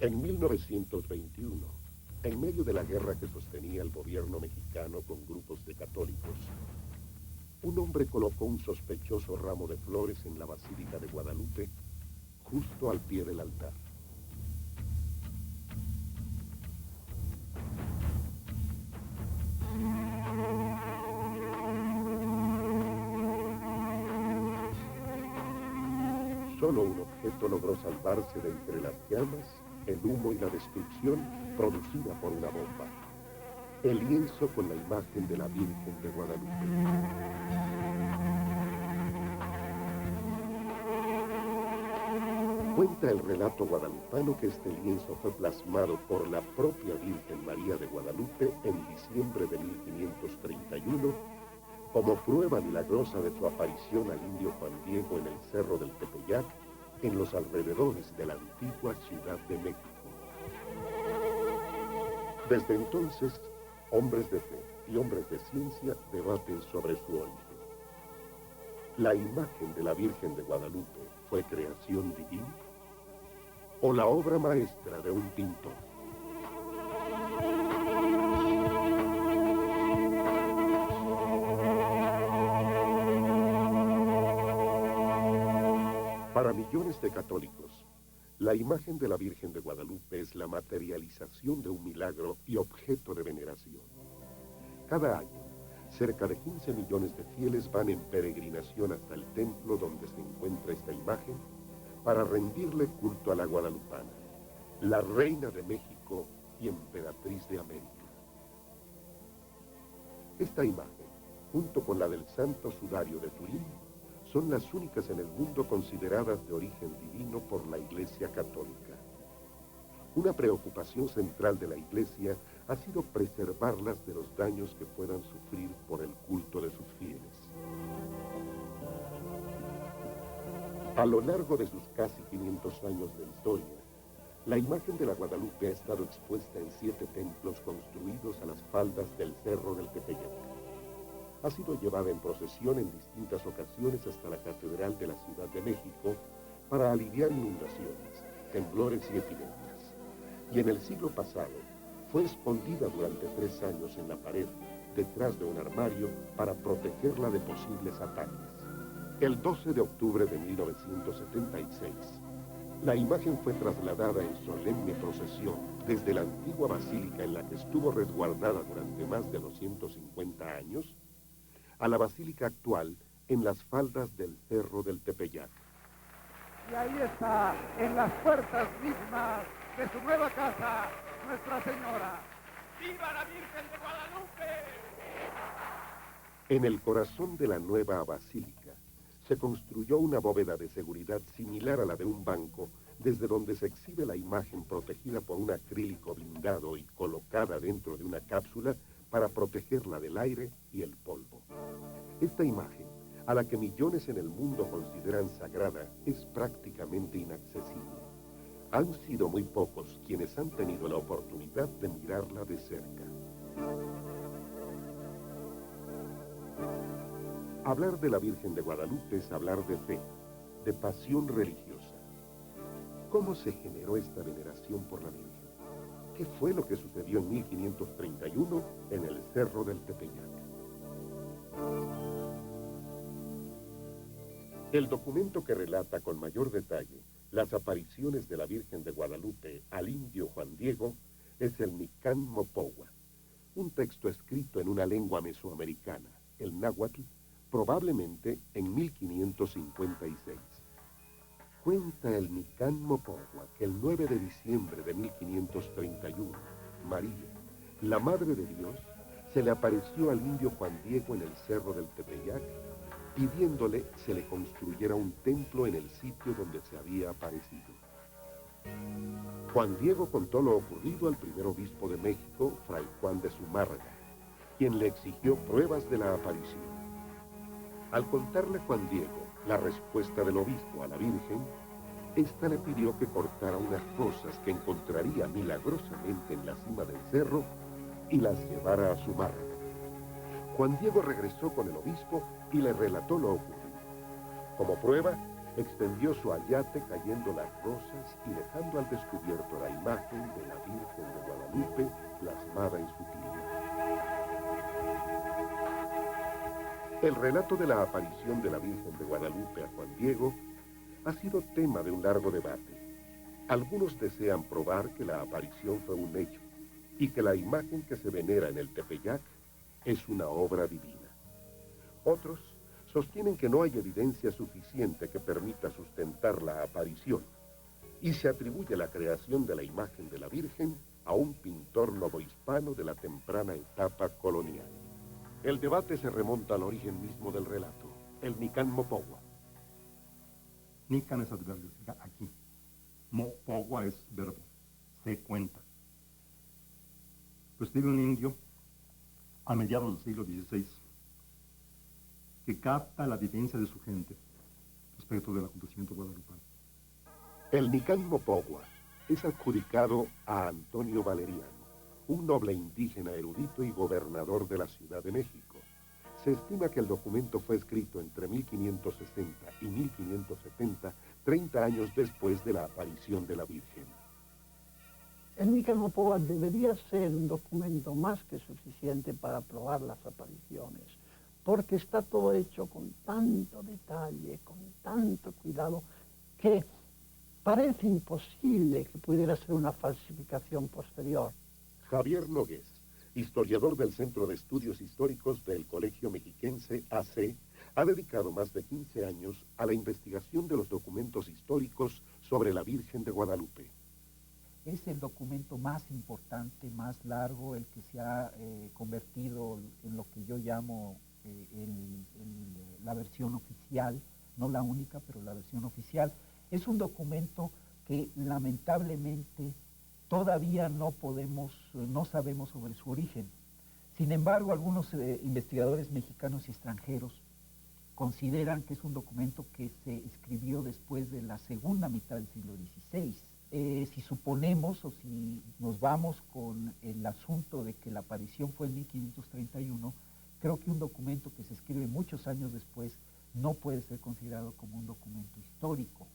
En 1921, en medio de la guerra que sostenía el gobierno mexicano con grupos de católicos, un hombre colocó un sospechoso ramo de flores en la Basílica de Guadalupe, justo al pie del altar. Solo un objeto logró salvarse de entre las llamas, el humo y la destrucción producida por una bomba. El lienzo con la imagen de la Virgen de Guadalupe. Cuenta el relato guadalupano que este lienzo fue plasmado por la propia Virgen María de Guadalupe en diciembre de 1531 como prueba milagrosa de su aparición al indio Juan Diego en el Cerro del Tepeyac, en los alrededores de la antigua Ciudad de México. Desde entonces, hombres de fe y hombres de ciencia debaten sobre su origen. ¿La imagen de la Virgen de Guadalupe fue creación divina o la obra maestra de un pintor? Para millones de católicos, la imagen de la Virgen de Guadalupe es la materialización de un milagro y objeto de veneración. Cada año, cerca de 15 millones de fieles van en peregrinación hasta el templo donde se encuentra esta imagen para rendirle culto a la guadalupana, la reina de México y emperatriz de América. Esta imagen, junto con la del Santo Sudario de Turín, son las únicas en el mundo consideradas de origen divino por la Iglesia Católica. Una preocupación central de la Iglesia ha sido preservarlas de los daños que puedan sufrir por el culto de sus fieles. A lo largo de sus casi 500 años de historia, la imagen de la Guadalupe ha estado expuesta en 7 templos construidos a las faldas del Cerro del Tepeyac. Ha sido llevada en procesión en distintas ocasiones hasta la Catedral de la Ciudad de México para aliviar inundaciones, temblores y epidemias. Y en el siglo pasado fue escondida durante 3 años en la pared, detrás de un armario, para protegerla de posibles ataques. El 12 de octubre de 1976, la imagen fue trasladada en solemne procesión desde la antigua basílica en la que estuvo resguardada durante más de 250 años, a la basílica actual en las faldas del Cerro del Tepeyac. Y ahí está, en las puertas mismas de su nueva casa, Nuestra Señora. ¡Viva la Virgen de Guadalupe! En el corazón de la nueva basílica se construyó una bóveda de seguridad similar a la de un banco, desde donde se exhibe la imagen protegida por un acrílico blindado y colocada dentro de una cápsula para protegerla del aire y el polvo. Esta imagen, a la que millones en el mundo consideran sagrada, es prácticamente inaccesible. Han sido muy pocos quienes han tenido la oportunidad de mirarla de cerca. Hablar de la Virgen de Guadalupe es hablar de fe, de pasión religiosa. ¿Cómo se generó esta veneración por la Virgen? ¿Qué fue lo que sucedió en 1531 en el Cerro del Tepeyac? El documento que relata con mayor detalle las apariciones de la Virgen de Guadalupe al indio Juan Diego es el Micán Mopohua, un texto escrito en una lengua mesoamericana, el náhuatl, probablemente en 1556. Cuenta el Micán Mopohua que el 9 de diciembre de 1531, María, la Madre de Dios, se le apareció al indio Juan Diego en el Cerro del Tepeyac, pidiéndole se le construyera un templo en el sitio donde se había aparecido. Juan Diego contó lo ocurrido al primer obispo de México, Fray Juan de Zumárraga, quien le exigió pruebas de la aparición. Al contarle Juan Diego la respuesta del obispo a la Virgen, ésta le pidió que cortara unas rosas que encontraría milagrosamente en la cima del cerro y las llevara a Zumárraga. Juan Diego regresó con el obispo y le relató lo ocurrido. Como prueba, extendió su ayate cayendo las rosas y dejando al descubierto la imagen de la Virgen de Guadalupe plasmada en su tilma. El relato de la aparición de la Virgen de Guadalupe a Juan Diego ha sido tema de un largo debate. Algunos desean probar que la aparición fue un hecho y que la imagen que se venera en el Tepeyac es una obra divina. Otros sostienen que no hay evidencia suficiente que permita sustentar la aparición y se atribuye la creación de la imagen de la Virgen a un pintor novohispano de la temprana etapa colonial. El debate se remonta al origen mismo del relato, el Nican Mopogua. Nican es adverbio, significa aquí. Mopogua es verbo, se cuenta. Pues vive un indio a mediados del siglo XVI que capta la vivencia de su gente respecto del acontecimiento guadalupano. El Nican Mopogua es adjudicado a Antonio Valeriano, un noble indígena erudito y gobernador de la Ciudad de México. Se estima que el documento fue escrito entre 1560 y 1570, 30 años después de la aparición de la Virgen. El Nican Mopogua debería ser un documento más que suficiente para probar las apariciones, porque está todo hecho con tanto detalle, con tanto cuidado, que parece imposible que pudiera ser una falsificación posterior. Javier Nogués, historiador del Centro de Estudios Históricos del Colegio Mexiquense AC, ha dedicado más de 15 años a la investigación de los documentos históricos sobre la Virgen de Guadalupe. Es el documento más importante, más largo, el que se ha convertido en lo que yo llamo la versión oficial, no la única, pero la versión oficial. Es un documento que lamentablemente todavía no sabemos sobre su origen. Sin embargo, algunos investigadores mexicanos y extranjeros consideran que es un documento que se escribió después de la segunda mitad del siglo XVI. Si suponemos o si nos vamos con el asunto de que la aparición fue en 1531, creo que un documento que se escribe muchos años después no puede ser considerado como un documento histórico.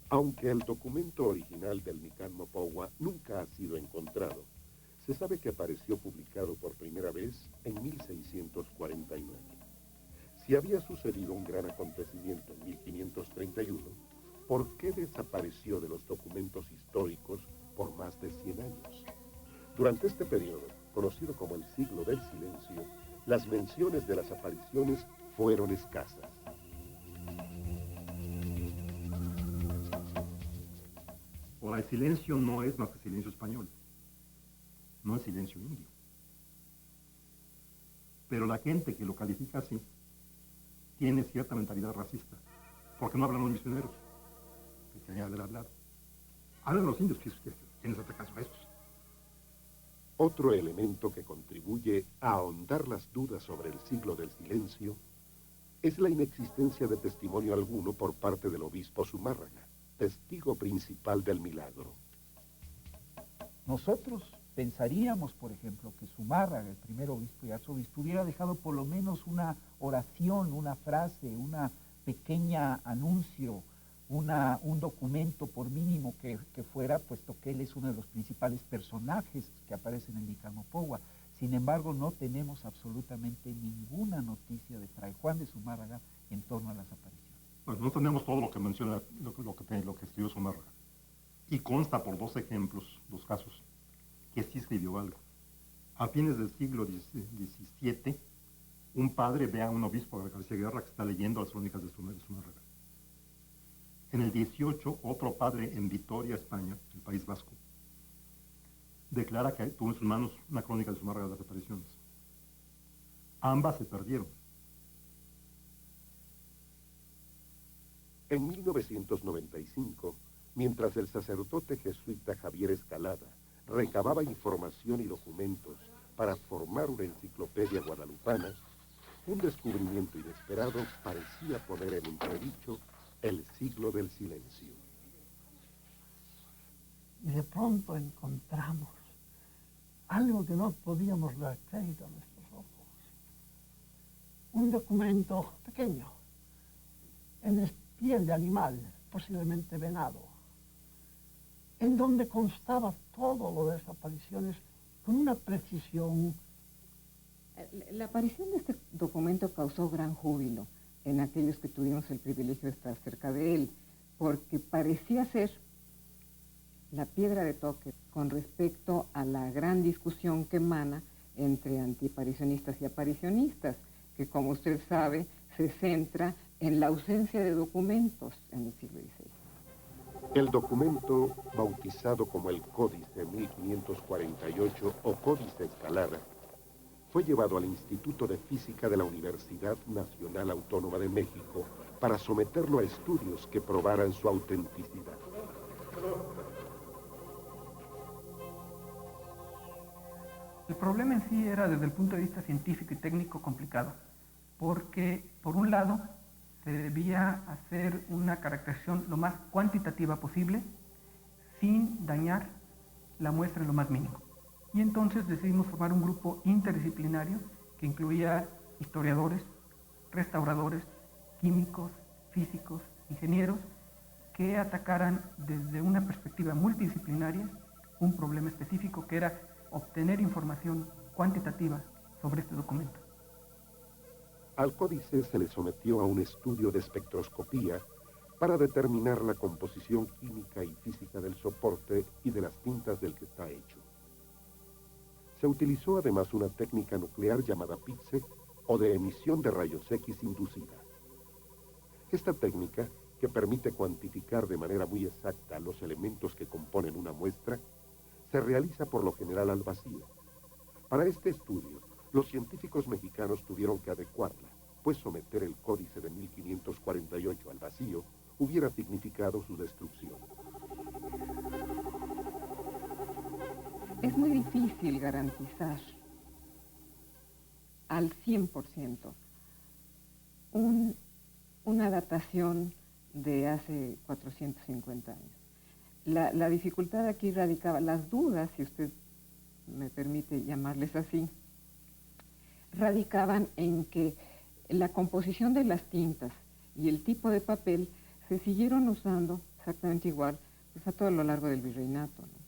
Aunque el documento original del Nican Mopogua nunca ha sido encontrado, se sabe que apareció publicado por primera vez en 1649. Si había sucedido un gran acontecimiento en 1531, ¿por qué desapareció de los documentos históricos por más de 100 años? Durante este periodo, conocido como el siglo del silencio, las menciones de las apariciones fueron escasas. Ahora, el silencio no es más que silencio español, no es silencio indio. Pero la gente que lo califica así tiene cierta mentalidad racista, porque no hablan los misioneros, que querían haber hablado. Hablan los indios, ¿quién es caso a esos? Otro elemento que contribuye a ahondar las dudas sobre el siglo del silencio es la inexistencia de testimonio alguno por parte del obispo Zumárraga, testigo principal del milagro. Nosotros pensaríamos, por ejemplo, que Zumárraga, el primer obispo y arzobispo, hubiera dejado por lo menos una oración, una frase, una pequeña anuncio, un documento por mínimo que fuera, puesto que él es uno de los principales personajes que aparecen en Nican Mopogua. Sin embargo, no tenemos absolutamente ninguna noticia de Fray Juan de Zumárraga en torno a las apariciones. Bueno, no tenemos todo lo que menciona, lo que escribió Zumárraga. Y consta por dos ejemplos, dos casos, que sí escribió algo. A fines del siglo XVII, un padre ve a un obispo de García Guerra que está leyendo las crónicas de Zumárraga. En el 18, otro padre en Vitoria, España, el País Vasco, declara que tuvo en sus manos una crónica de Zumárraga de las apariciones. Ambas se perdieron. En 1995, mientras el sacerdote jesuita Javier Escalada recababa información y documentos para formar una enciclopedia guadalupana, un descubrimiento inesperado parecía poner en entredicho el siglo del silencio. Y de pronto encontramos algo que no podíamos dar crédito a nuestros ojos. Un documento pequeño, piel de animal, posiblemente venado, en donde constaba todo lo de las apariciones con una precisión. La aparición de este documento causó gran júbilo en aquellos que tuvimos el privilegio de estar cerca de él, porque parecía ser la piedra de toque con respecto a la gran discusión que emana entre antiaparicionistas y aparicionistas, que como usted sabe se centra en la ausencia de documentos en el siglo XVI. El documento, bautizado como el Códice 1548 o Códice Escalada, fue llevado al Instituto de Física de la Universidad Nacional Autónoma de México para someterlo a estudios que probaran su autenticidad. El problema en sí era desde el punto de vista científico y técnico complicado, porque por un lado se debía hacer una caracterización lo más cuantitativa posible sin dañar la muestra en lo más mínimo. Y entonces decidimos formar un grupo interdisciplinario que incluía historiadores, restauradores, químicos, físicos, ingenieros, que atacaran desde una perspectiva multidisciplinaria un problema específico que era obtener información cuantitativa sobre este documento. Al códice se le sometió a un estudio de espectroscopía para determinar la composición química y física del soporte y de las tintas del que está hecho. Se utilizó además una técnica nuclear llamada PIXE o de emisión de rayos X inducida. Esta técnica, que permite cuantificar de manera muy exacta los elementos que componen una muestra, se realiza por lo general al vacío. Para este estudio, los científicos mexicanos tuvieron que adecuarla, pues someter el Códice de 1548 al vacío hubiera significado su destrucción. Es muy difícil garantizar al 100% una datación de hace 450 años. La dificultad aquí radicaba, las dudas, si usted me permite llamarles así, radicaban en que la composición de las tintas y el tipo de papel se siguieron usando exactamente igual pues, a todo lo largo del virreinato, ¿no?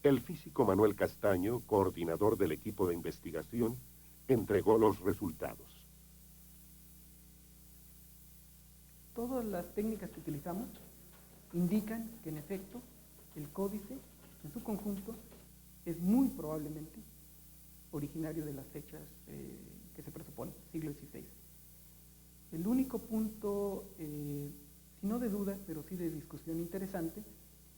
El físico Manuel Castaño, coordinador del equipo de investigación, entregó los resultados. Todas las técnicas que utilizamos indican que en efecto el códice en su conjunto es muy probablemente originario de las fechas que se presuponen, siglo XVI. El único punto, si no de duda, pero sí de discusión interesante,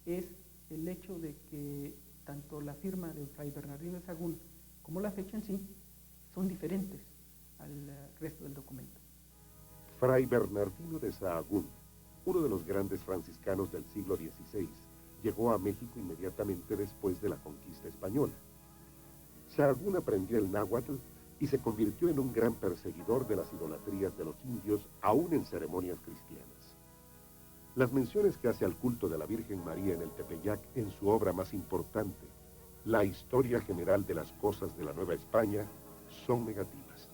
es el hecho de que tanto la firma de Fray Bernardino de Sahagún como la fecha en sí son diferentes al resto del documento. Fray Bernardino de Sahagún, uno de los grandes franciscanos del siglo XVI, llegó a México inmediatamente después de la conquista española. Sahagún aprendió el náhuatl y se convirtió en un gran perseguidor de las idolatrías de los indios, aún en ceremonias cristianas. Las menciones que hace al culto de la Virgen María en el Tepeyac en su obra más importante, La Historia General de las Cosas de la Nueva España, son negativas.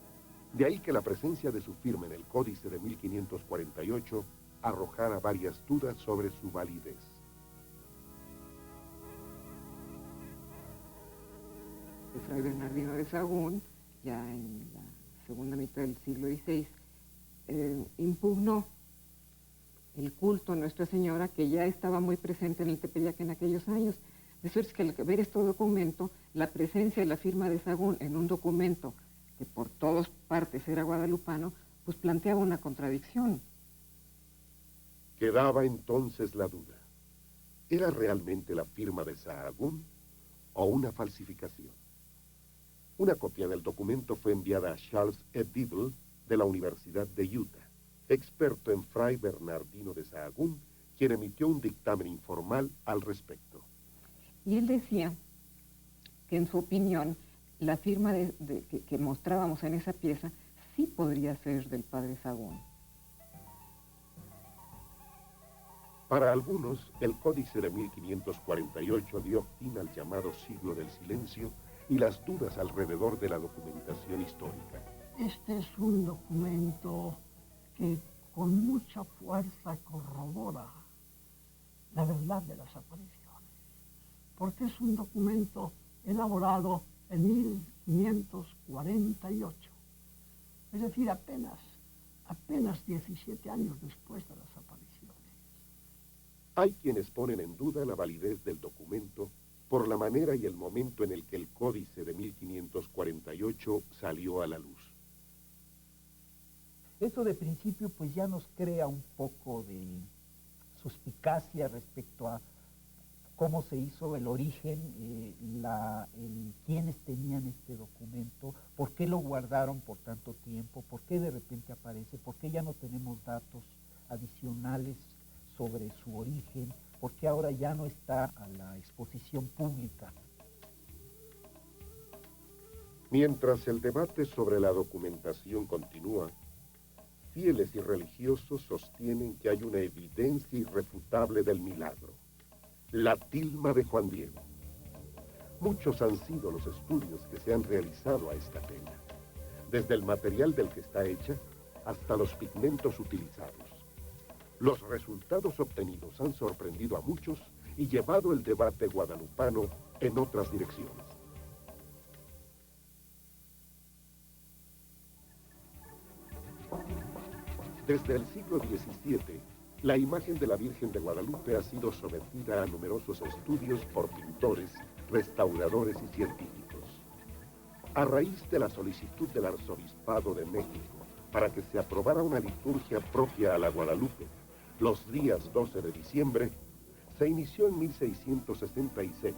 De ahí que la presencia de su firma en el Códice de 1548 arrojara varias dudas sobre su validez. Fray Bernardino de Sahagún, ya en la segunda mitad del siglo XVI, impugnó el culto a Nuestra Señora, que ya estaba muy presente en el Tepeyac en aquellos años. De suerte que al ver este documento, la presencia de la firma de Sahagún en un documento que por todas partes era guadalupano, pues planteaba una contradicción. Quedaba entonces la duda. ¿Era realmente la firma de Sahagún o una falsificación? Una copia del documento fue enviada a Charles E. Diddle de la Universidad de Utah, experto en Fray Bernardino de Sahagún, quien emitió un dictamen informal al respecto. Y él decía que en su opinión la firma que mostrábamos en esa pieza sí podría ser del padre Sahagún. Para algunos, el Códice de 1548 dio fin al llamado siglo del silencio y las dudas alrededor de la documentación histórica. Este es un documento que con mucha fuerza corrobora la verdad de las apariciones, porque es un documento elaborado en 1548, es decir, apenas 17 años después de las apariciones. Hay quienes ponen en duda la validez del documento por la manera y el momento en el que el códice de 1548 salió a la luz. Eso de principio pues ya nos crea un poco de suspicacia respecto a cómo se hizo el origen, quiénes tenían este documento, por qué lo guardaron por tanto tiempo, por qué de repente aparece, por qué ya no tenemos datos adicionales sobre su origen, por qué ahora ya no está a la exposición pública. Mientras el debate sobre la documentación continúa, fieles y religiosos sostienen que hay una evidencia irrefutable del milagro, la tilma de Juan Diego. Muchos han sido los estudios que se han realizado a esta tela, desde el material del que está hecha hasta los pigmentos utilizados. Los resultados obtenidos han sorprendido a muchos y llevado el debate guadalupano en otras direcciones. Desde el siglo XVII, la imagen de la Virgen de Guadalupe ha sido sometida a numerosos estudios por pintores, restauradores y científicos. A raíz de la solicitud del Arzobispado de México para que se aprobara una liturgia propia a la Guadalupe, los días 12 de diciembre, se inició en 1666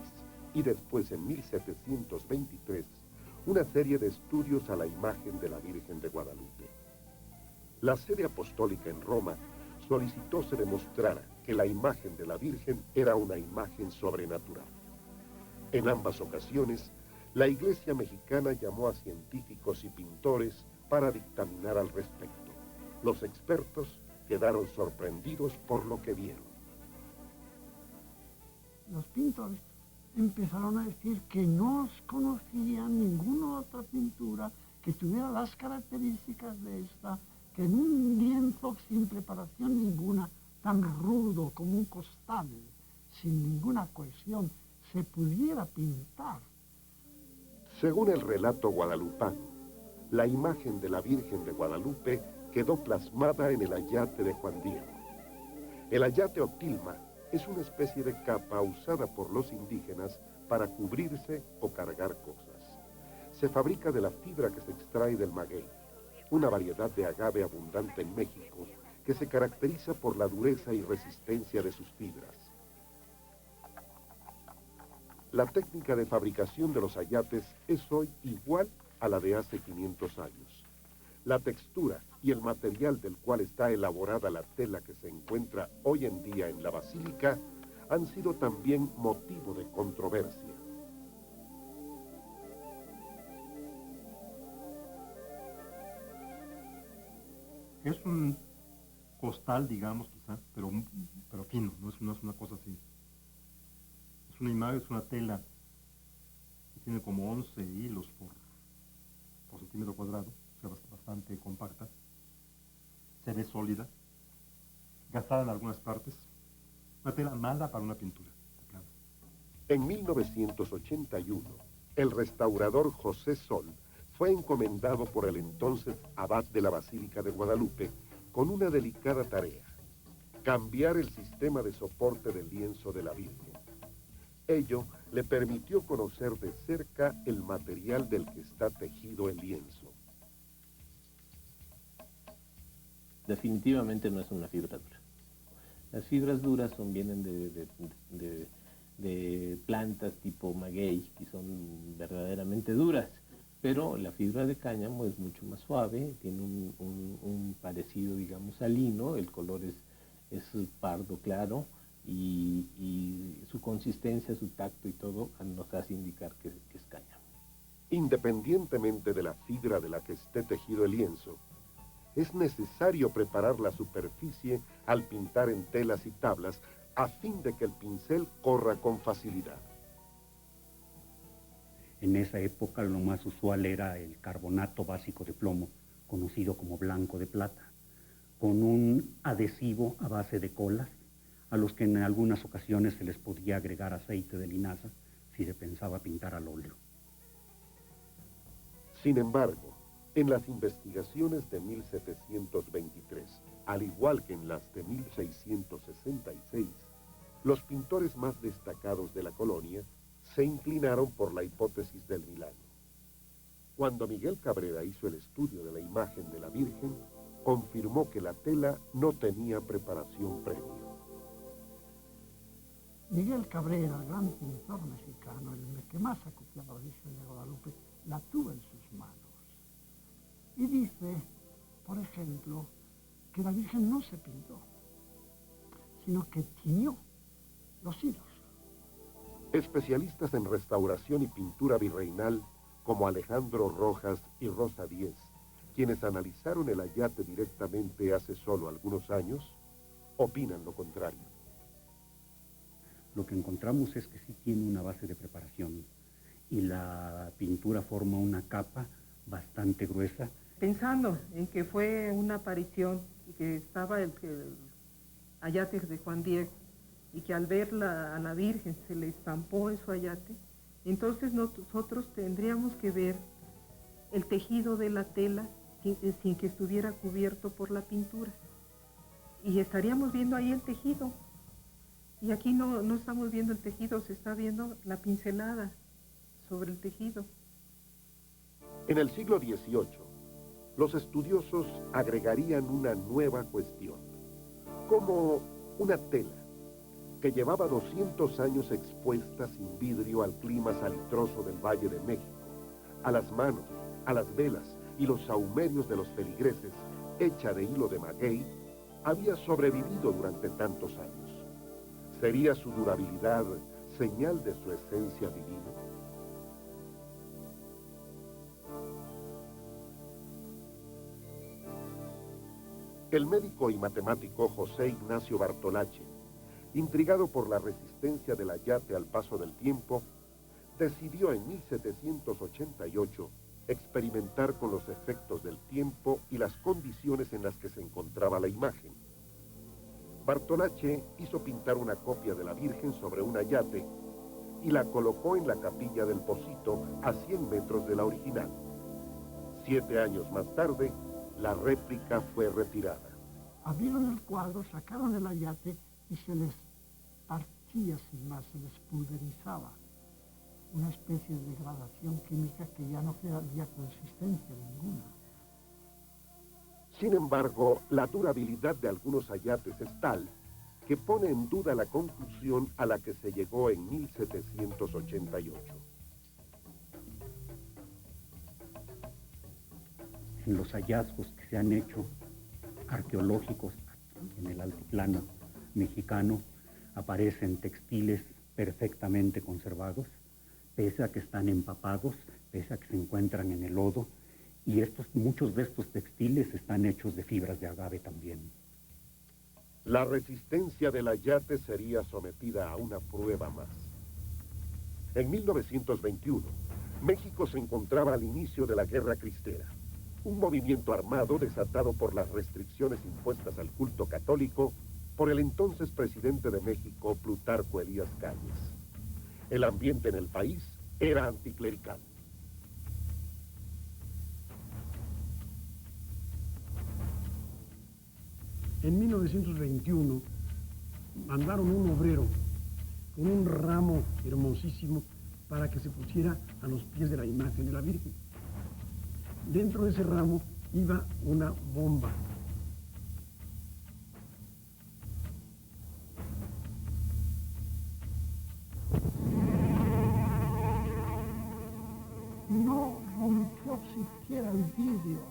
y después en 1723 una serie de estudios a la imagen de la Virgen de Guadalupe. La sede apostólica en Roma solicitó se demostrara que la imagen de la Virgen era una imagen sobrenatural. En ambas ocasiones, la Iglesia mexicana llamó a científicos y pintores para dictaminar al respecto. Los expertos quedaron sorprendidos por lo que vieron. Los pintores empezaron a decir que no conocían ninguna otra pintura que tuviera las características de esta, que en un lienzo sin preparación ninguna, tan rudo como un costal, sin ninguna cohesión, se pudiera pintar. Según el relato guadalupano, la imagen de la Virgen de Guadalupe quedó plasmada en el ayate de Juan Diego. El ayate o tilma es una especie de capa usada por los indígenas para cubrirse o cargar cosas. Se fabrica de la fibra que se extrae del maguey, una variedad de agave abundante en México que se caracteriza por la dureza y resistencia de sus fibras. La técnica de fabricación de los ayates es hoy igual a la de hace 500 años. La textura y el material del cual está elaborada la tela que se encuentra hoy en día en la basílica han sido también motivo de controversia. Es un costal, digamos, quizá, pero fino, no es una cosa así. Es una imagen, es una tela que tiene como 11 hilos por centímetro cuadrado, o sea, bastante compacta. Se ve sólida, gastada en algunas partes. Una tela mala para una pintura de plano. En 1981, el restaurador José Sol fue encomendado por el entonces abad de la Basílica de Guadalupe con una delicada tarea: cambiar el sistema de soporte del lienzo de la Virgen. Ello le permitió conocer de cerca el material del que está tejido el lienzo. Definitivamente no es una fibra dura. Las fibras duras vienen de plantas tipo maguey, que son verdaderamente duras, pero la fibra de cáñamo es mucho más suave, tiene un parecido, digamos, al lino, el color es pardo claro, y su consistencia, su tacto y todo nos hace indicar que es cáñamo. Independientemente de la fibra de la que esté tejido el lienzo, es necesario preparar la superficie al pintar en telas y tablas a fin de que el pincel corra con facilidad. En esa época lo más usual era el carbonato básico de plomo, conocido como blanco de plata, con un adhesivo a base de colas, a los que en algunas ocasiones se les podía agregar aceite de linaza si se pensaba pintar al óleo. Sin embargo, en las investigaciones de 1723, al igual que en las de 1666, los pintores más destacados de la colonia se inclinaron por la hipótesis del Milano. Cuando Miguel Cabrera hizo el estudio de la imagen de la Virgen, confirmó que la tela no tenía preparación previa. Miguel Cabrera, el gran pintor mexicano, el que más ha copiado a la Virgen de Guadalupe, la tuvo en sus manos. Y dice, por ejemplo, que la Virgen no se pintó, sino que tiñó los hilos. Especialistas en restauración y pintura virreinal, como Alejandro Rojas y Rosa Díez, quienes analizaron el ayate directamente hace solo algunos años, opinan lo contrario. Lo que encontramos es que sí tiene una base de preparación y la pintura forma una capa bastante gruesa. Pensando en que fue una aparición y que estaba el ayate de Juan Diego y que al ver a la Virgen se le estampó en su ayate, entonces nosotros tendríamos que ver el tejido de la tela sin que estuviera cubierto por la pintura. Y estaríamos viendo ahí el tejido. Y aquí no estamos viendo el tejido, se está viendo la pincelada sobre el tejido. En el siglo XVIII, los estudiosos agregarían una nueva cuestión, como una tela que llevaba 200 años expuesta sin vidrio al clima salitroso del Valle de México, a las manos, a las velas y los sahumerios de los feligreses, hecha de hilo de maguey, había sobrevivido durante tantos años. ¿Sería su durabilidad señal de su esencia divina? El médico y matemático José Ignacio Bartolache, intrigado por la resistencia del ayate al paso del tiempo, decidió en 1788 experimentar con los efectos del tiempo y las condiciones en las que se encontraba la imagen. Bartolache hizo pintar una copia de la Virgen sobre un ayate y la colocó en la capilla del Pocito a 100 metros de la original. 7 años más tarde, la réplica fue retirada. Abrieron el cuadro, sacaron el ayate y se les partía sin más, se les pulverizaba. Una especie de degradación química que ya no había consistencia ninguna. Sin embargo, la durabilidad de algunos ayates es tal que pone en duda la conclusión a la que se llegó en 1788. En los hallazgos que se han hecho arqueológicos en el altiplano mexicano, aparecen textiles perfectamente conservados, pese a que están empapados, pese a que se encuentran en el lodo, y muchos de estos textiles están hechos de fibras de agave también. La resistencia del ayate sería sometida a una prueba más. En 1921, México se encontraba al inicio de la Guerra Cristera, un movimiento armado desatado por las restricciones impuestas al culto católico por el entonces presidente de México, Plutarco Elías Calles. El ambiente en el país era anticlerical. En 1921 mandaron un obrero con un ramo hermosísimo para que se pusiera a los pies de la imagen de la Virgen. Dentro de ese ramo iba una bomba. No rompió siquiera el vidrio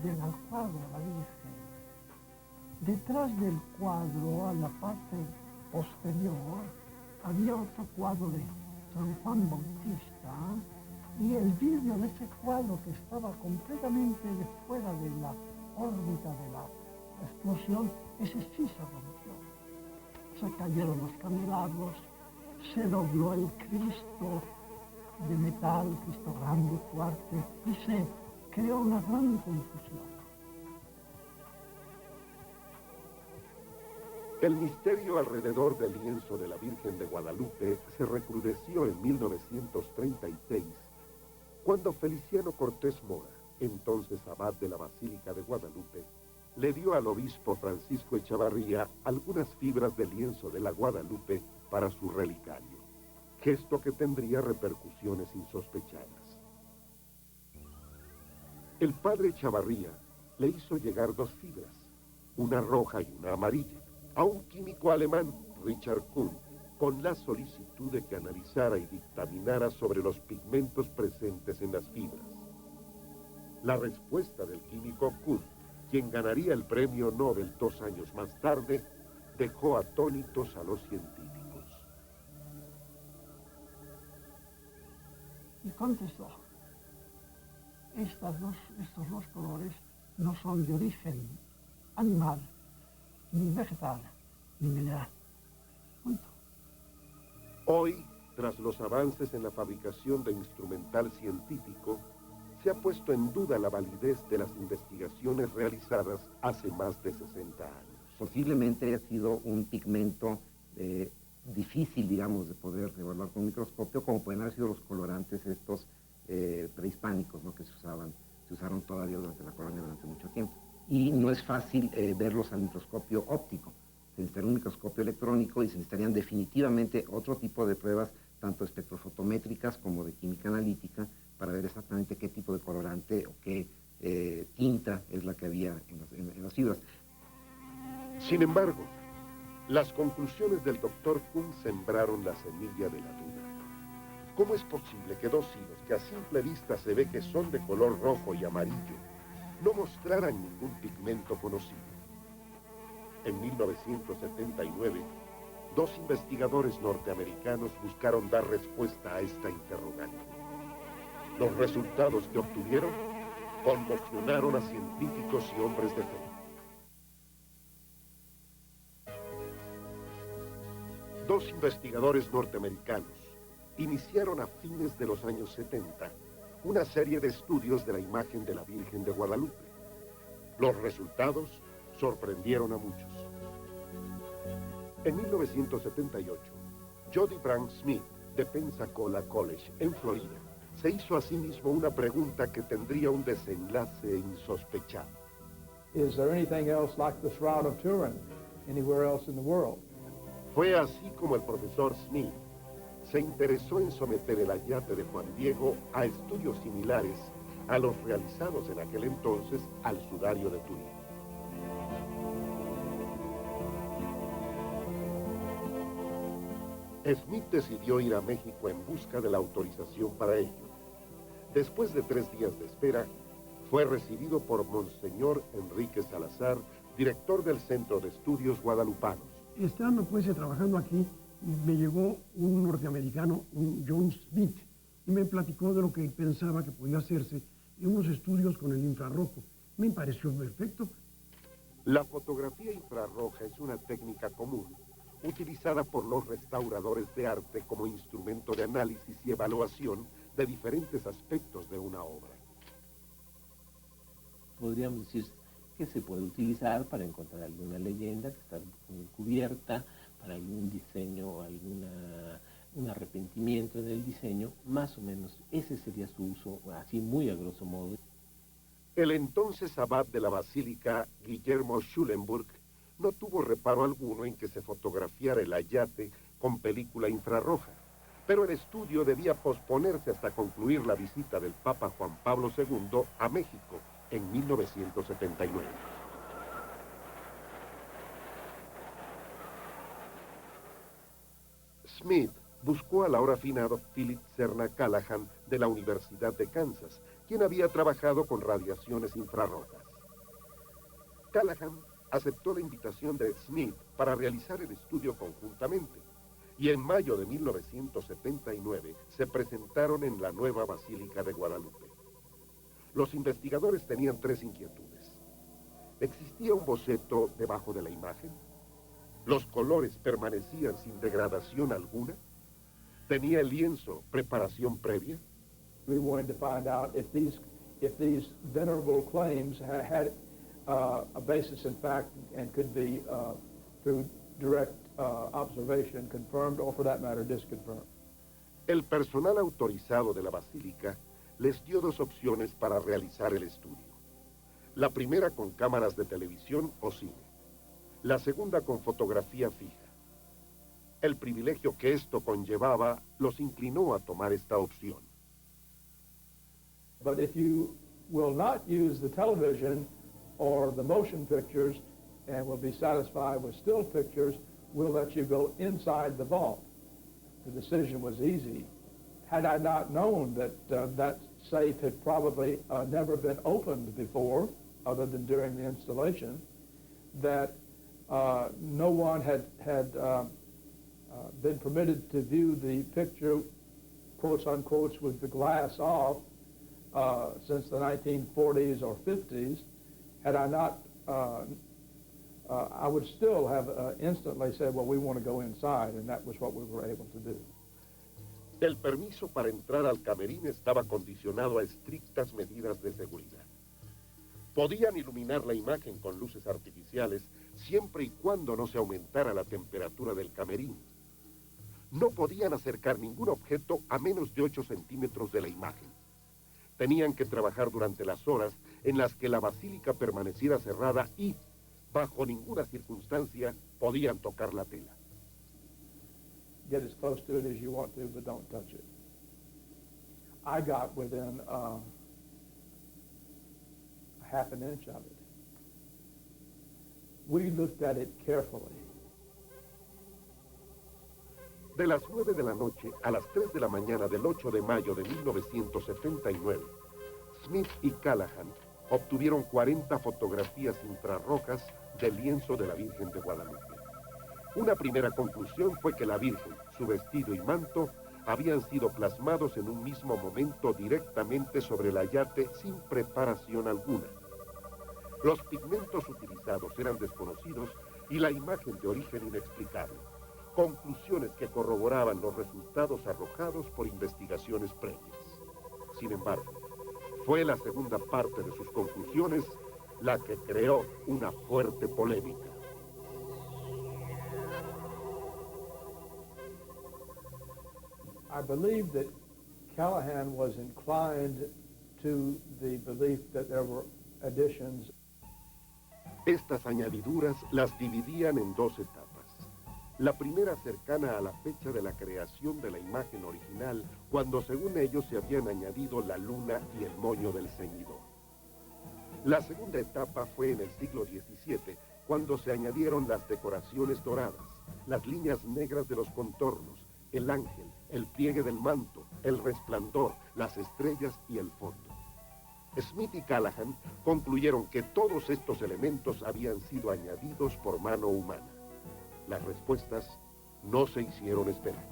del alfado a la Virgen. Detrás del cuadro, a la parte posterior, había otro cuadro de San Juan Bautista, y el vidrio de ese cuadro, que estaba completamente fuera de la órbita de la explosión, ese sí se rompió. Se cayeron los candelabros, se dobló el Cristo de metal, Cristo grande, fuerte, y se creó una gran confusión. El misterio alrededor del lienzo de la Virgen de Guadalupe se recrudeció en 1936, cuando Feliciano Cortés Mora, entonces abad de la Basílica de Guadalupe, le dio al obispo Francisco Echavarría algunas fibras del lienzo de la Guadalupe para su relicario, gesto que tendría repercusiones insospechadas. El padre Echavarría le hizo llegar 2 fibras, una roja y una amarilla, a un químico alemán, Richard Kuhn, con la solicitud de que analizara y dictaminara sobre los pigmentos presentes en las fibras. La respuesta del químico Kuhn, quien ganaría el premio Nobel 2 años más tarde, dejó atónitos a los científicos. Y contestó, estos dos colores no son de origen animal, ni vegetal, ni mineral. Punto. Hoy, tras los avances en la fabricación de instrumental científico, se ha puesto en duda la validez de las investigaciones realizadas hace más de 60 años. Posiblemente haya sido un pigmento difícil, digamos, de poder evaluar con un microscopio, como pueden haber sido los colorantes estos prehispánicos, ¿no?, que se usaron todavía durante la colonia durante mucho tiempo. Y no es fácil verlos al microscopio óptico. Se necesitaría un microscopio electrónico y se necesitarían definitivamente otro tipo de pruebas, tanto espectrofotométricas como de química analítica, para ver exactamente qué tipo de colorante o qué tinta es la que había en las fibras. Sin embargo, las conclusiones del doctor Kuhn sembraron la semilla de la duda. ¿Cómo es posible que 2 hilos que a simple vista se ve que son de color rojo y amarillo no mostraran ningún pigmento conocido? En 1979, 2 investigadores norteamericanos buscaron dar respuesta a esta interrogante. Los resultados que obtuvieron conmocionaron a científicos y hombres de fe. 2 investigadores norteamericanos iniciaron a fines de los años 70 una serie de estudios de la imagen de la Virgen de Guadalupe. Los resultados sorprendieron a muchos. En 1978, Jody Brown Smith, de Pensacola College, en Florida, se hizo a sí mismo una pregunta que tendría un desenlace insospechado. Is there anything else like the Shroud of Turin anywhere else in the world? Fue así como el profesor Smith se interesó en someter el ayate de Juan Diego a estudios similares a los realizados en aquel entonces al sudario de Turín. Smith decidió ir a México en busca de la autorización para ello. Después de 3 días de espera, fue recibido por Monseñor Enrique Salazar, director del Centro de Estudios Guadalupanos. Estando pues trabajando aquí, me llegó un norteamericano, un John Smith, y me platicó de lo que pensaba que podía hacerse en unos estudios con el infrarrojo. Me pareció perfecto. La fotografía infrarroja es una técnica común, utilizada por los restauradores de arte como instrumento de análisis y evaluación de diferentes aspectos de una obra. Podríamos decir que se puede utilizar para encontrar alguna leyenda que está encubierta, para algún diseño, un arrepentimiento en el diseño, más o menos ese sería su uso, así muy a grosso modo. El entonces abad de la basílica, Guillermo Schulenburg, no tuvo reparo alguno en que se fotografiara el ayate con película infrarroja, pero el estudio debía posponerse hasta concluir la visita del Papa Juan Pablo II a México en 1979. Smith buscó al ahora afinado Philip Serna Callahan de la Universidad de Kansas, quien había trabajado con radiaciones infrarrojas. Callahan aceptó la invitación de Smith para realizar el estudio conjuntamente, y en mayo de 1979 se presentaron en la nueva Basílica de Guadalupe. Los investigadores tenían 3 inquietudes. ¿Existía un boceto debajo de la imagen? ¿Los colores permanecían sin degradación alguna? ¿Tenía el lienzo preparación previa? We wanted to find out if these venerable claims had a basis in fact and could be through direct observation confirmed, or for that matter, disconfirmed. El personal autorizado de la basílica les dio dos opciones para realizar el estudio. La primera con cámaras de televisión o cine. La segunda con fotografía fija. El privilegio que esto conllevaba los inclinó a tomar esta opción. But if you will not use the television or the motion pictures and will be satisfied with still pictures, we'll let you go inside the vault. The decision was easy. Had I not known that that safe had probably never been opened before, other than during the installation, that no one had been permitted to view the picture, quotes unquotes, with the glass off since the 1940s or 50s, had I not, I would still have instantly said, well, we want to go inside, and that was what we were able to do. El permiso para entrar al camerín estaba condicionado a estrictas medidas de seguridad. Podían iluminar la imagen con luces artificiales siempre y cuando no se aumentara la temperatura del camerín. No podían acercar ningún objeto a menos de 8 centímetros de la imagen. Tenían que trabajar durante las horas en las que la basílica permaneciera cerrada y, bajo ninguna circunstancia, podían tocar la tela. Get as close to it as you want to, but don't touch it. I got within a half an inch of it. We looked at it carefully. De las 9 de la noche a las 3 de la mañana del 8 de mayo de 1979, Smith y Callahan obtuvieron 40 fotografías infrarrojas del lienzo de la Virgen de Guadalupe. Una primera conclusión fue que la Virgen, su vestido y manto habían sido plasmados en un mismo momento directamente sobre el ayate sin preparación alguna. Los pigmentos utilizados eran desconocidos y la imagen de origen inexplicable. Conclusiones que corroboraban los resultados arrojados por investigaciones previas. Sin embargo, fue la segunda parte de sus conclusiones la que creó una fuerte polémica. I believe that Callahan was inclined to the belief that there were additions. Estas añadiduras las dividían en dos etapas. La primera cercana a la fecha de la creación de la imagen original, cuando según ellos se habían añadido la luna y el moño del ceñidor. La segunda etapa fue en el siglo XVII, cuando se añadieron las decoraciones doradas, las líneas negras de los contornos, el ángel, el pliegue del manto, el resplandor, las estrellas y el fondo. Smith y Callahan concluyeron que todos estos elementos habían sido añadidos por mano humana. Las respuestas no se hicieron esperar.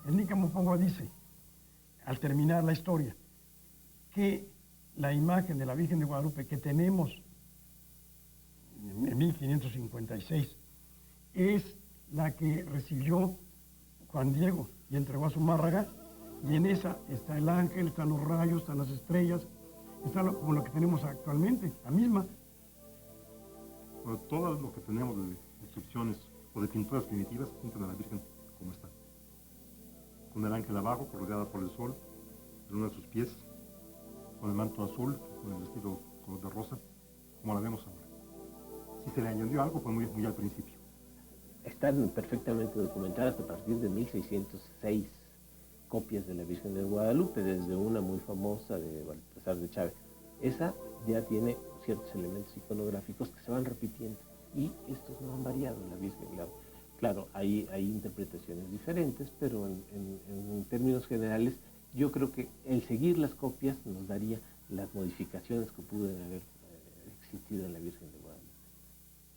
El Nicamo Pongo dice, al terminar la historia, que la imagen de la Virgen de Guadalupe que tenemos en 1556 es la que recibió Juan Diego y entregó a Zumárraga, y en esa está el ángel, están los rayos, están las estrellas, está como lo que tenemos actualmente, la misma. Bueno, todo lo que tenemos de inscripciones o de pinturas primitivas pintan a la Virgen como está. Con el ángel abajo, rodeada por el sol, en uno de sus pies, con el manto azul, con el vestido color de rosa, como la vemos ahora. Si se le añadió algo, fue muy al principio. Están perfectamente documentadas a partir de 1606 copias de la Virgen de Guadalupe, desde una muy famosa de Baltasar de Chávez. Esa ya tiene ciertos elementos iconográficos que se van repitiendo y estos no han variado en la Virgen. Claro, hay interpretaciones diferentes, pero en términos generales yo creo que el seguir las copias nos daría las modificaciones que pudieran haber existido en la Virgen de Guadalupe.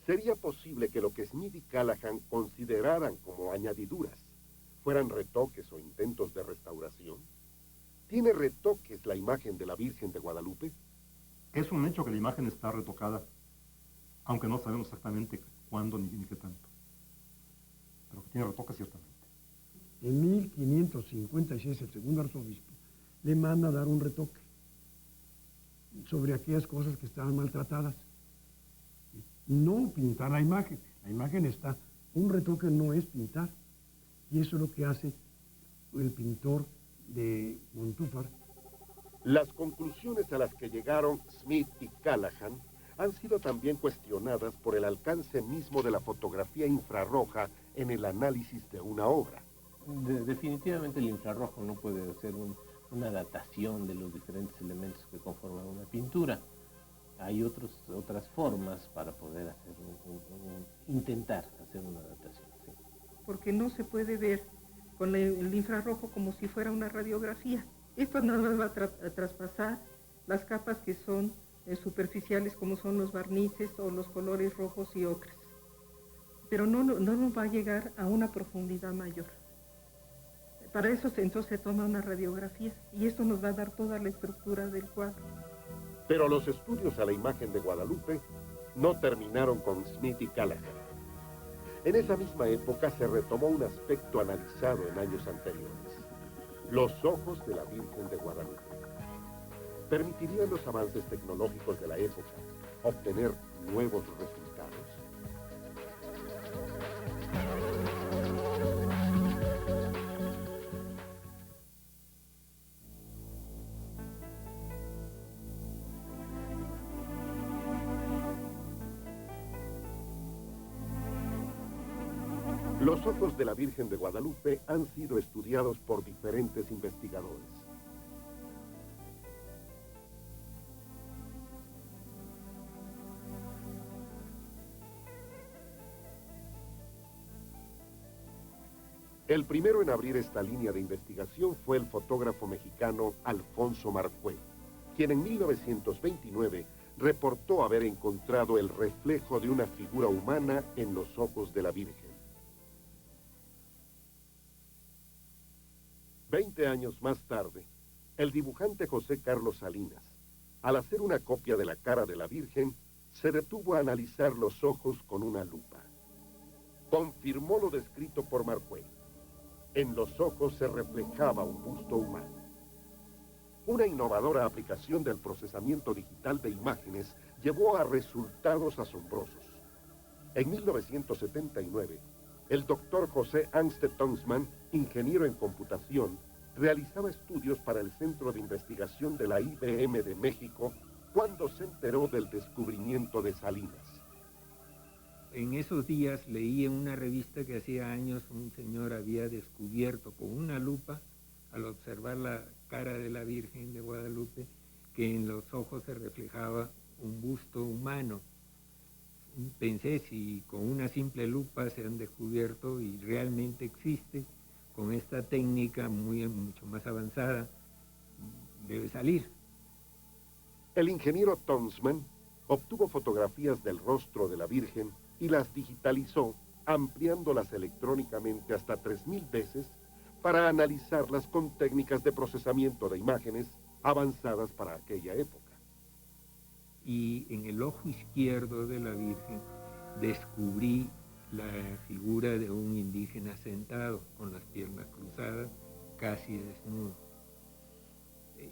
¿Sería posible que lo que Smith y Callahan consideraran como añadiduras fueran retoques o intentos de restauración? ¿Tiene retoques la imagen de la Virgen de Guadalupe? Es un hecho que la imagen está retocada, aunque no sabemos exactamente cuándo ni qué tanto. Pero que tiene retoques ciertamente. En 1556 el segundo arzobispo le manda a dar un retoque sobre aquellas cosas que estaban maltratadas. no pintar la imagen. La imagen está, un retoque no es pintar. Y eso es lo que hace el pintor de Montúfar. Las conclusiones a las que llegaron Smith y Callahan han sido también cuestionadas por el alcance mismo de la fotografía infrarroja en el análisis de una obra. Definitivamente el infrarrojo no puede hacer una datación de los diferentes elementos que conforman una pintura. Hay otras formas para poder hacer intentar hacer una datación. ¿Sí? Porque no se puede ver con el infrarrojo como si fuera una radiografía. Esto nada más va a traspasar las capas que son superficiales, como son los barnices o los colores rojos y ocres. Pero no nos va a llegar a una profundidad mayor. Para eso entonces se toma una radiografía y esto nos va a dar toda la estructura del cuadro. Pero los estudios a la imagen de Guadalupe no terminaron con Smith y Callahan. En esa misma época se retomó un aspecto analizado en años anteriores: los ojos de la Virgen de Guadalupe. ¿Permitirían los avances tecnológicos de la época obtener nuevos resultados? Los ojos de la Virgen de Guadalupe han sido estudiados por diferentes investigadores. El primero en abrir esta línea de investigación fue el fotógrafo mexicano Alfonso Marcué, quien en 1929 reportó haber encontrado el reflejo de una figura humana en los ojos de la Virgen. 20 años más tarde, el dibujante José Carlos Salinas, al hacer una copia de la cara de la Virgen, se detuvo a analizar los ojos con una lupa. Confirmó lo descrito por Marcué. En los ojos se reflejaba un busto humano. Una innovadora aplicación del procesamiento digital de imágenes llevó a resultados asombrosos. En 1979, el doctor José Angste Tonsman, ingeniero en computación, realizaba estudios para el Centro de Investigación de la IBM de México cuando se enteró del descubrimiento de Salinas. En esos días leí en una revista que hacía años un señor había descubierto con una lupa, al observar la cara de la Virgen de Guadalupe, que en los ojos se reflejaba un busto humano. Pensé, si con una simple lupa se han descubierto y realmente existe, con esta técnica mucho más avanzada, debe salir. El ingeniero Tonsman obtuvo fotografías del rostro de la Virgen y las digitalizó, ampliándolas electrónicamente hasta 3000 veces para analizarlas con técnicas de procesamiento de imágenes avanzadas para aquella época. Y en el ojo izquierdo de la Virgen descubrí la figura de un indígena sentado, con las piernas cruzadas, casi desnudo.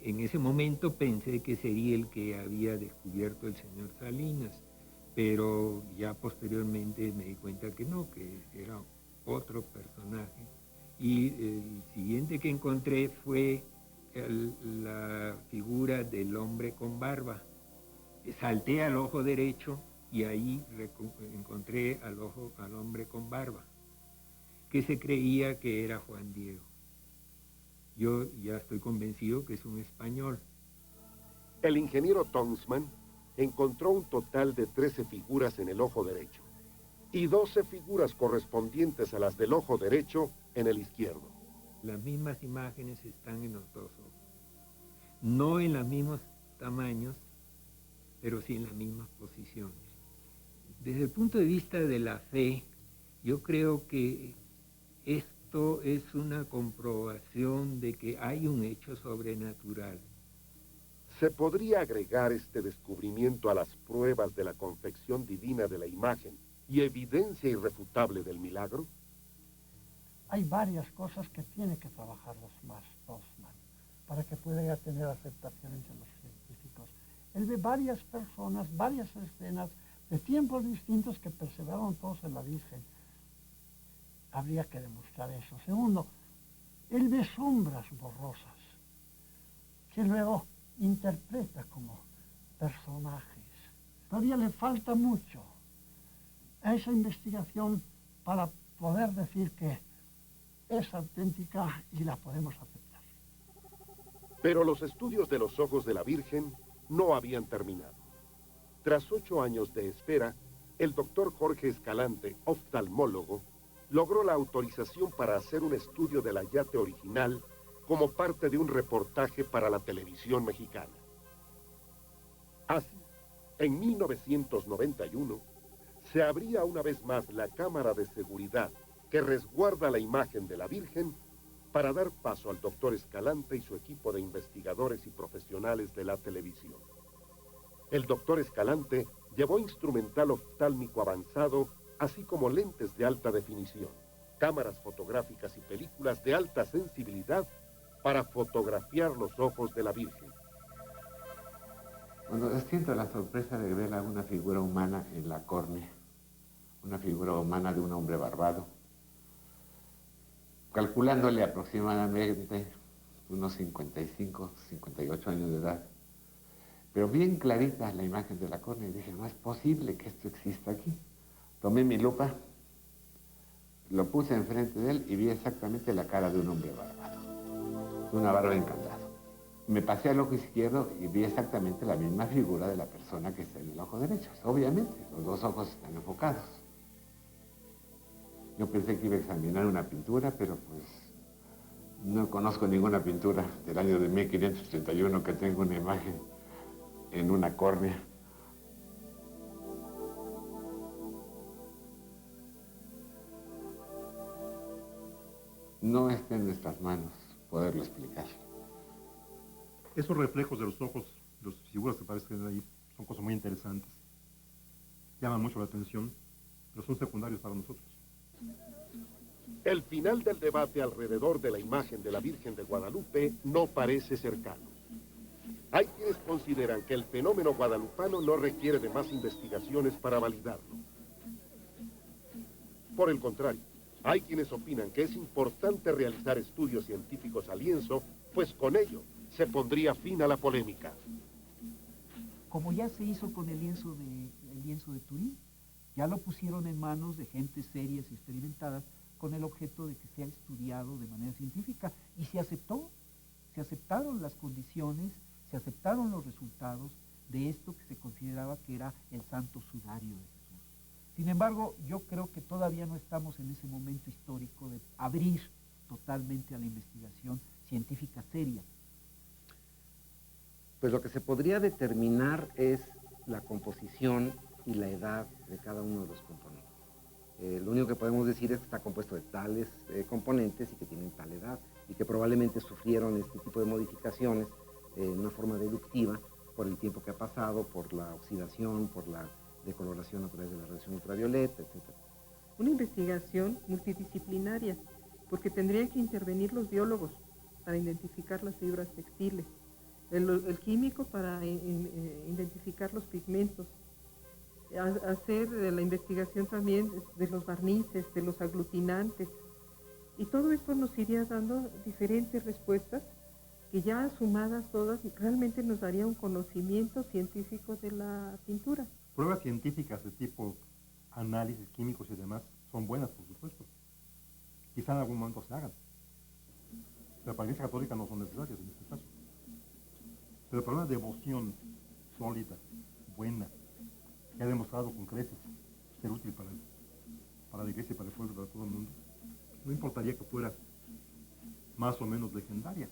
En ese momento pensé que sería el que había descubierto el señor Salinas, pero ya posteriormente me di cuenta que no, que era otro personaje. Y el siguiente que encontré fue la figura del hombre con barba. Salté al ojo derecho y ahí encontré al hombre con barba, que se creía que era Juan Diego. Yo ya estoy convencido que es un español. El ingeniero Tonsman encontró un total de 13 figuras en el ojo derecho y 12 figuras correspondientes a las del ojo derecho en el izquierdo. Las mismas imágenes están en los dos ojos. No en los mismos tamaños, pero sí en las mismas posiciones. Desde el punto de vista de la fe, yo creo que esto es una comprobación de que hay un hecho sobrenatural. ¿Se podría agregar este descubrimiento a las pruebas de la confección divina de la imagen y evidencia irrefutable del milagro? Hay varias cosas que tiene que trabajar más Tonsman para que pueda tener aceptación entre los científicos. Él ve varias personas, varias escenas, de tiempos distintos que perseveraron todos en la Virgen. Habría que demostrar eso. Segundo, él ve sombras borrosas que luego interpreta como personajes. Todavía le falta mucho a esa investigación para poder decir que es auténtica y la podemos aceptar. Pero los estudios de los ojos de la Virgen no habían terminado. Tras 8 años de espera, el doctor Jorge Escalante, oftalmólogo, logró la autorización para hacer un estudio del ayate original como parte de un reportaje para la televisión mexicana. Así, en 1991, se abría una vez más la cámara de seguridad que resguarda la imagen de la Virgen para dar paso al doctor Escalante y su equipo de investigadores y profesionales de la televisión. El doctor Escalante llevó instrumental oftálmico avanzado, así como lentes de alta definición, cámaras fotográficas y películas de alta sensibilidad para fotografiar los ojos de la Virgen. Cuando siento la sorpresa de ver a una figura humana en la córnea, una figura humana de un hombre barbado, calculándole aproximadamente unos 55, 58 años de edad, pero bien clarita la imagen de la córnea, y dije, no es posible que esto exista aquí. Tomé mi lupa, lo puse enfrente de él y vi exactamente la cara de un hombre barbado, una barba encantada. Me pasé al ojo izquierdo y vi exactamente la misma figura de la persona que está en el ojo derecho. Obviamente, los dos ojos están enfocados. Yo pensé que iba a examinar una pintura, pero pues no conozco ninguna pintura del año de 1531 que tenga una imagen en una córnea. No está en nuestras manos poderlo explicar. Esos reflejos de los ojos, las figuras que aparecen ahí, son cosas muy interesantes. Llaman mucho la atención, pero son secundarios para nosotros. El final del debate alrededor de la imagen de la Virgen de Guadalupe no parece cercano. Hay quienes consideran que el fenómeno guadalupano no requiere de más investigaciones para validarlo. Por el contrario, hay quienes opinan que es importante realizar estudios científicos a lienzo, pues con ello se pondría fin a la polémica. Como ya se hizo con el lienzo de Turín, ya lo pusieron en manos de gente serias y experimentadas con el objeto de que sea estudiado de manera científica, y se aceptó, se aceptaron las condiciones, se aceptaron los resultados de esto que se consideraba que era el santo sudario de Jesús. Sin embargo, yo creo que todavía no estamos en ese momento histórico de abrir totalmente a la investigación científica seria. Pues lo que se podría determinar es la composición y la edad de cada uno de los componentes. Lo único que podemos decir es que está compuesto de tales componentes y que tienen tal edad, y que probablemente sufrieron este tipo de modificaciones en una forma deductiva por el tiempo que ha pasado, por la oxidación, por la decoloración a través de la radiación ultravioleta, etc. Una investigación multidisciplinaria, porque tendrían que intervenir los biólogos para identificar las fibras textiles, el químico para identificar los pigmentos, hacer la investigación también de los barnices, de los aglutinantes, y todo esto nos iría dando diferentes respuestas que ya sumadas todas realmente nos daría un conocimiento científico de la pintura. Pruebas científicas de tipo análisis químicos y demás son buenas, por supuesto. Quizá en algún momento se hagan. Pero para la Iglesia Católica no son necesarias en este caso. Pero para una devoción sólida, buena, que ha demostrado con creces ser útil para la Iglesia y para el pueblo, para todo el mundo, no importaría que fuera más o menos legendaria.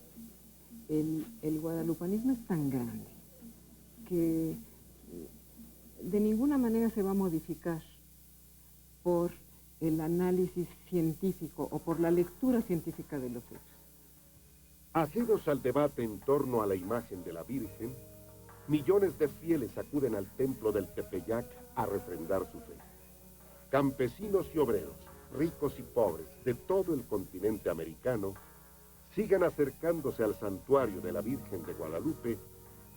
El guadalupanismo es tan grande que de ninguna manera se va a modificar por el análisis científico o por la lectura científica de los hechos. Ajenos al debate en torno a la imagen de la Virgen, millones de fieles acuden al templo del Tepeyac a refrendar su fe. Campesinos y obreros, ricos y pobres de todo el continente americano, siguen acercándose al santuario de la Virgen de Guadalupe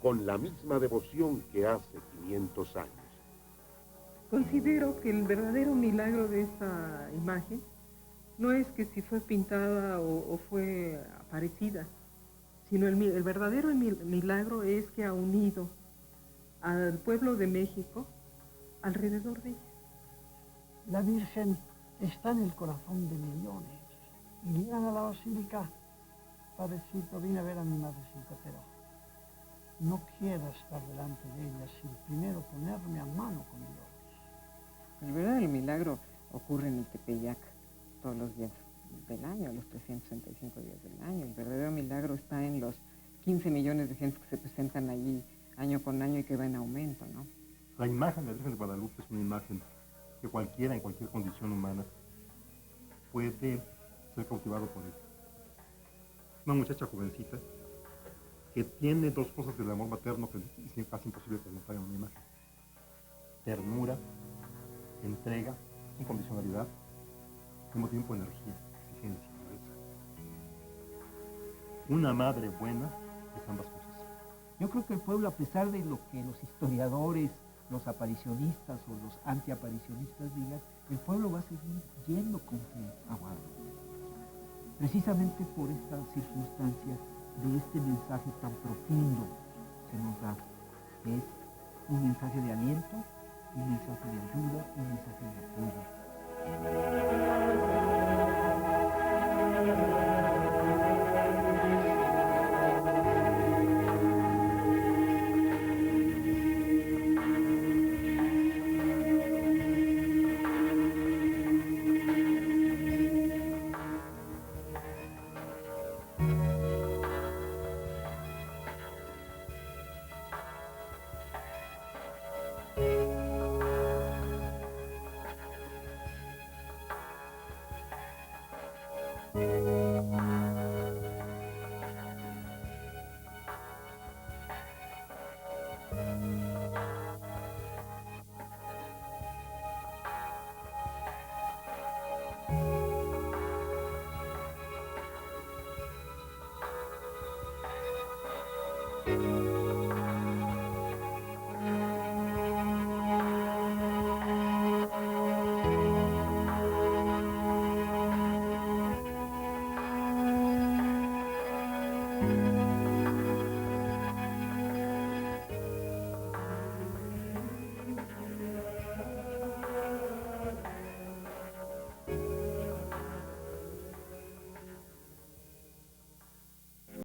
con la misma devoción que hace 500 años. Considero que el verdadero milagro de esta imagen no es que si fue pintada o fue aparecida, sino el verdadero milagro es que ha unido al pueblo de México alrededor de ella. La Virgen está en el corazón de millones y llegan a la basílica, Padrecito, vine a ver a mi madrecita, pero no quiero estar delante de ella sin primero ponerme a mano con Dios. El verdadero milagro ocurre en el Tepeyac todos los días del año, los 365 días del año. El verdadero milagro está en los 15 millones de gentes que se presentan allí año con año y que va en aumento, ¿no? La imagen de la Virgen de Guadalupe es una imagen que cualquiera, en cualquier condición humana, puede ser cautivado por ella. Una muchacha jovencita que tiene dos cosas del amor materno que es casi imposible presentar en una imagen: ternura, entrega, incondicionalidad, al mismo tiempo energía, exigencia, cabeza. Una madre buena es ambas cosas. Yo creo que el pueblo, a pesar de lo que los historiadores, los aparicionistas o los antiaparicionistas digan, el pueblo va a seguir yendo con fe a Guadalupe. Precisamente por esta circunstancia de este mensaje tan profundo que nos da, que es un mensaje de aliento, un mensaje de ayuda, un mensaje de apoyo.